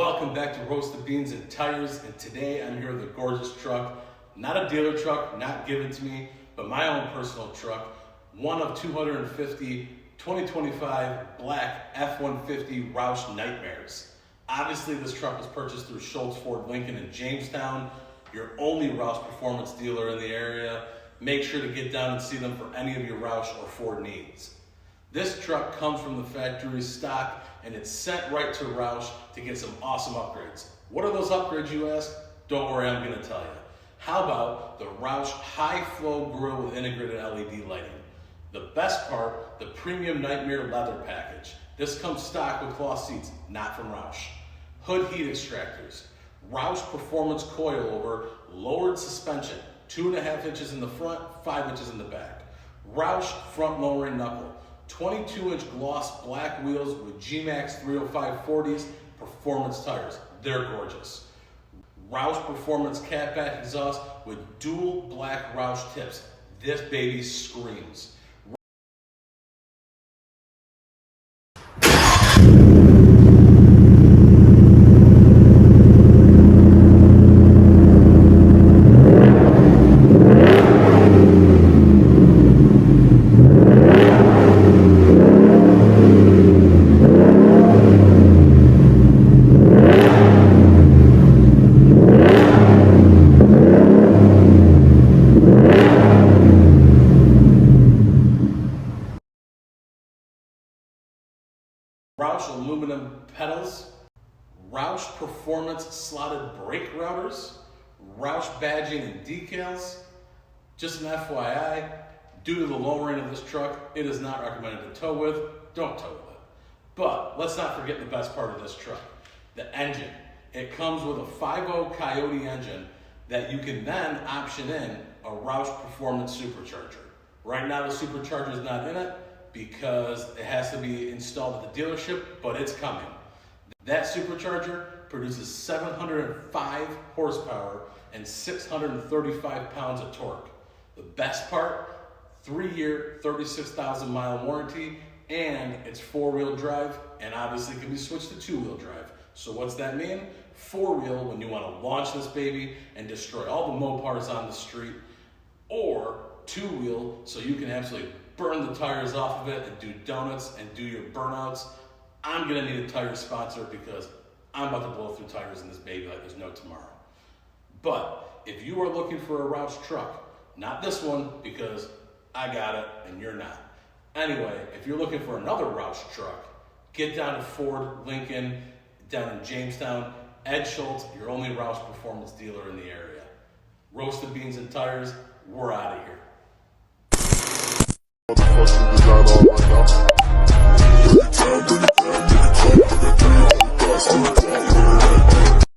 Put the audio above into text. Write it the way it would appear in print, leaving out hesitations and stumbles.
Welcome back to Roasted Beans and Tires, and today I'm here with a gorgeous truck. Not a dealer truck, not given to me, but my own personal truck. One of 250 2025 black F-150 Roush Nitemares. Obviously this truck was purchased through Shults Ford Lincoln in Jamestown, your only Roush performance dealer in the area. Make sure to get down and see them for any of your Roush or Ford needs. This truck comes from the factory stock and it's sent right to Roush to get some awesome upgrades. What are those upgrades, you ask? Don't worry, I'm gonna tell you. How about the Roush high flow grille with integrated LED lighting? The best part, the premium Nitemare leather package. This comes stock with cloth seats, not from Roush. Hood heat extractors, Roush performance coilover, lowered suspension, 2.5 inches in the front, 5 inches in the back. Roush front lowering knuckle, 22-inch gloss black wheels with G-Max 305 40s performance tires. They're gorgeous. Roush performance catback exhaust with dual black Roush tips. This baby screams. Roush aluminum pedals, Roush performance slotted brake routers, Roush badging and decals. Just an FYI, due to the lowering of this truck, it is not recommended to tow with. Don't tow with it. But let's not forget the best part of this truck, the engine. It comes with a 5.0 Coyote engine that you can then option in a Roush performance supercharger. Right now the supercharger is not in it, because it has to be installed at the dealership, but it's coming. That supercharger produces 705 horsepower and 635 pounds of torque. The best part, 3-year, 36,000 mile warranty, and it's 4-wheel drive, and obviously can be switched to 2-wheel drive. So what's that mean? 4-wheel when you want to launch this baby and destroy all the Mopars on the street, or 2-wheel so you can absolutely burn the tires off of it and do donuts and do your burnouts. I'm gonna need a tire sponsor because I'm about to blow through tires in this baby like there's no tomorrow. But if you are looking for a Roush truck, not this one because I got it and you're not. Anyway, if you're looking for another Roush truck, get down to Ford Lincoln down in Jamestown. Ed Shults, your only Roush performance dealer in the area. Roasted Beans and Tires, we're out of here.